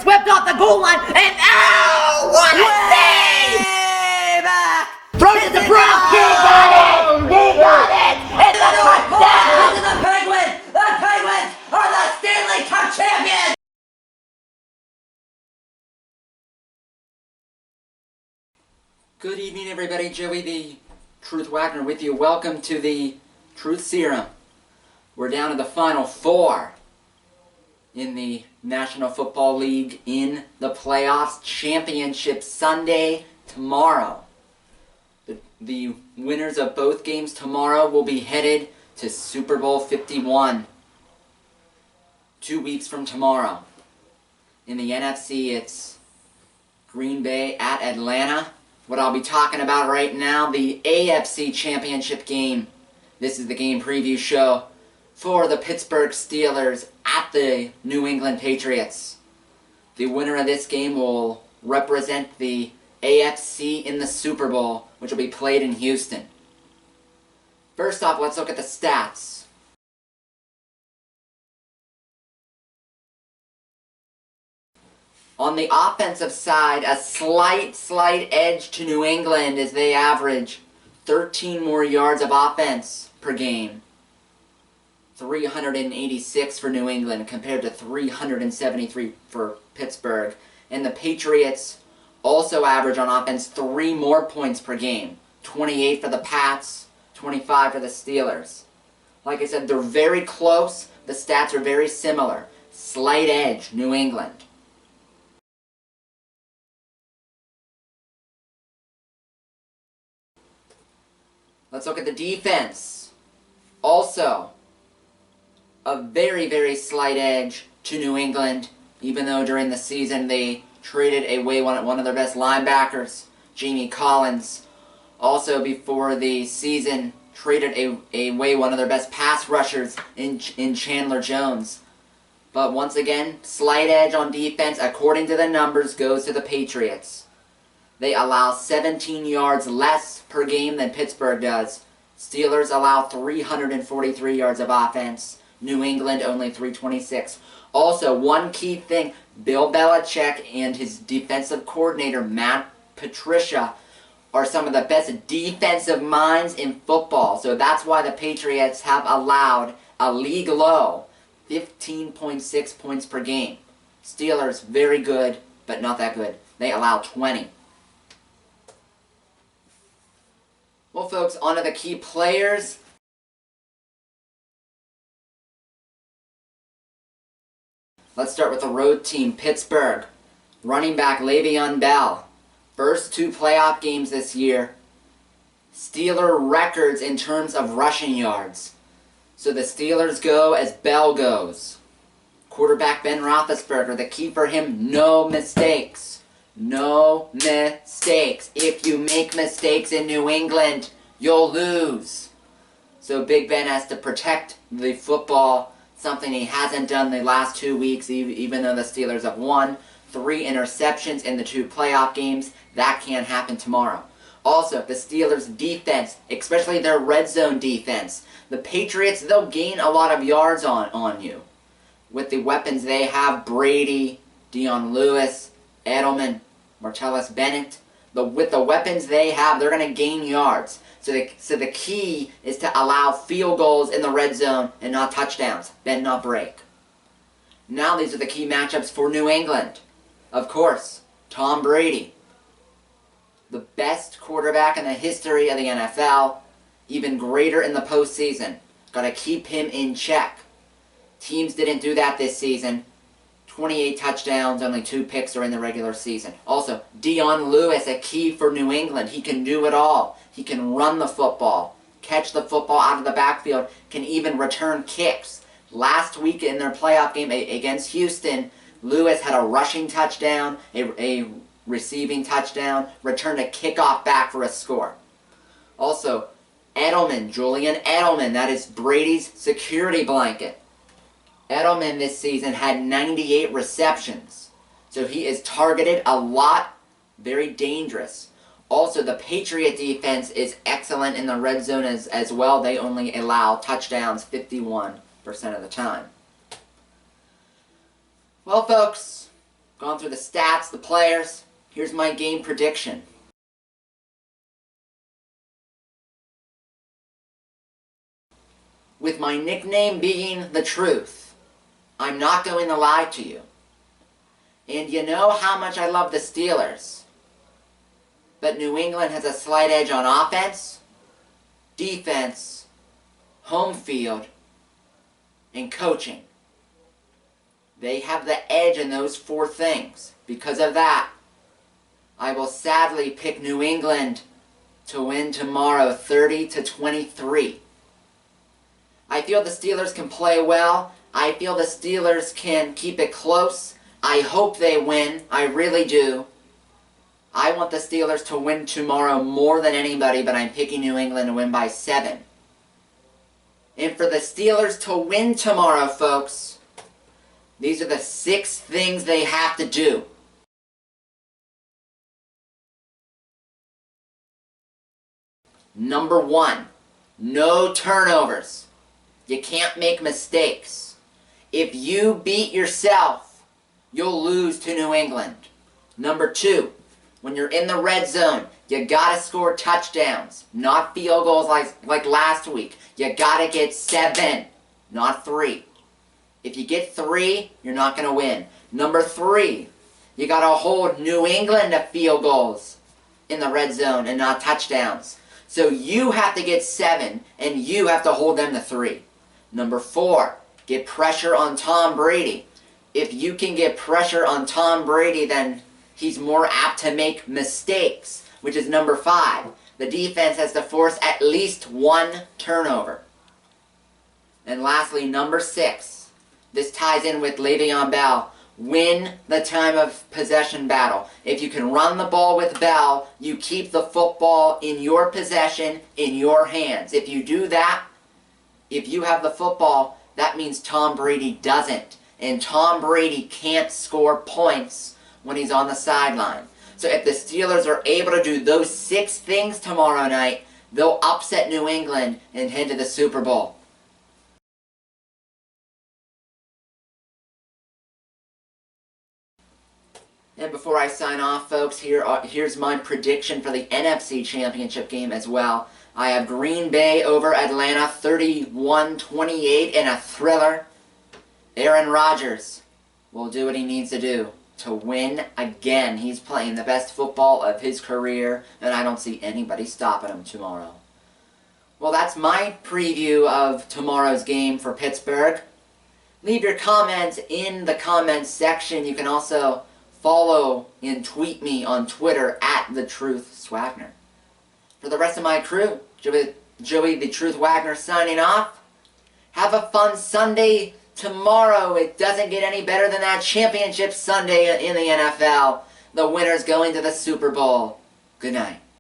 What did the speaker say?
whipped off the goal line, and oh, what a save! Throws it to Brown. He got it! He got it! It's a touchdown to the Penguins! The Penguins are the Stanley Cup champions! Good evening, everybody. Joey the Truth Wagner with you. Welcome to the Truth Serum. We're down to the Final Four in the National Football League in the playoffs. Championship Sunday tomorrow. The winners of both games tomorrow will be headed to Super Bowl 51 2 weeks from tomorrow. In the NFC, it's Green Bay at Atlanta. What I'll be talking about right now, the AFC Championship Game. This is the game preview show for the Pittsburgh Steelers at the New England Patriots. The winner of this game will represent the AFC in the Super Bowl, which will be played in Houston. First off, let's look at the stats. On the offensive side, a slight edge to New England as they average 13 more yards of offense per game. 386 for New England compared to 373 for Pittsburgh. And the Patriots also average on offense 3 more points per game. 28 for the Pats, 25 for the Steelers. Like I said, they're very close. The stats are very similar. Slight edge, New England. Let's look at the defense. Also, a very slight edge to New England, even though during the season they traded away one of their best linebackers, Jamie Collins. Also, before the season, traded away one of their best pass rushers in Chandler Jones. But once again, slight edge on defense, according to the numbers, goes to the Patriots. They allow 17 yards less per game than Pittsburgh does. Steelers allow 343 yards of offense. New England only 326. Also, one key thing, Bill Belichick and his defensive coordinator, Matt Patricia, are some of the best defensive minds in football. So that's why the Patriots have allowed a league low 15.6 points per game. Steelers, very good, but not that good. They allow 20. Well, folks, on to the key players. Let's start with the road team, Pittsburgh. Running back Le'Veon Bell. First 2 playoff games this year. Steeler records in terms of rushing yards. So the Steelers go as Bell goes. Quarterback Ben Roethlisberger, the key for him, no mistakes. No mistakes. If you make mistakes in New England, you'll lose. So Big Ben has to protect the football, something he hasn't done the last 2 weeks, even though the Steelers have won. 3 interceptions in the 2 playoff games. That can't happen tomorrow. Also, the Steelers' defense, especially their red zone defense. The Patriots, they'll gain a lot of yards on you. With the weapons they have, Brady, Dion Lewis, Edelman, Martellus Bennett. With the weapons they have, they're going to gain yards. So the key is to allow field goals in the red zone and not touchdowns. Bend, not break. Now these are the key matchups for New England. Of course, Tom Brady. The best quarterback in the history of the NFL. Even greater in the postseason. Got to keep him in check. Teams didn't do that this season. 28 touchdowns, only 2 picks during the regular season. Also, Dion Lewis, a key for New England. He can do it all. He can run the football, catch the football out of the backfield, can even return kicks. Last week in their playoff game against Houston, Lewis had a rushing touchdown, a receiving touchdown, returned a kickoff back for a score. Also, Edelman, Julian Edelman, that is Brady's security blanket. Edelman this season had 98 receptions. So he is targeted a lot, very dangerous. Also, the Patriot defense is excellent in the red zone as well. They only allow touchdowns 51% of the time. Well, folks, Gone through the stats, the players. Here's my game prediction. With my nickname being The Truth, I'm not going to lie to you. And you know how much I love the Steelers. But New England has a slight edge on offense, defense, home field, and coaching. They have the edge in those 4 things. Because of that, I will sadly pick New England to win tomorrow 30-23. I feel the Steelers can play well. I feel the Steelers can keep it close. I hope they win. I really do. I want the Steelers to win tomorrow more than anybody, but I'm picking New England to win by 7. And for the Steelers to win tomorrow, folks, these are the 6 things they have to do. Number 1, no turnovers. You can't make mistakes. If you beat yourself, you'll lose to New England. Number 2, when you're in the red zone, you gotta score touchdowns, not field goals like last week. You gotta get 7, not 3. If you get 3, you're not gonna win. Number 3, you gotta hold New England to field goals in the red zone and not touchdowns. So you have to get 7, and you have to hold them to 3. Number 4, get pressure on Tom Brady. If you can get pressure on Tom Brady, then he's more apt to make mistakes, which is number 5. The defense has to force at least 1 turnover. And lastly, number 6. This ties in with Le'Veon Bell. Win the time of possession battle. If you can run the ball with Bell, you keep the football in your possession, in your hands. If you do that, if you have the football, that means Tom Brady doesn't. And Tom Brady can't score points when he's on the sideline. So if the Steelers are able to do those 6 things tomorrow night, they'll upset New England and head to the Super Bowl. And before I sign off, folks, here's my prediction for the NFC Championship game as well. I have Green Bay over Atlanta 31-28 in a thriller. Aaron Rodgers will do what he needs to do to win again. He's playing the best football of his career, and I don't see anybody stopping him tomorrow. Well, that's my preview of tomorrow's game for Pittsburgh. Leave your comments in the comments section. You can also follow and tweet me on Twitter at TheTruthSwagner. For the rest of my crew, Joey the Truth Wagner signing off. Have a fun Sunday tomorrow. It doesn't get any better than that Championship Sunday in the NFL. The winner's going to the Super Bowl. Good night.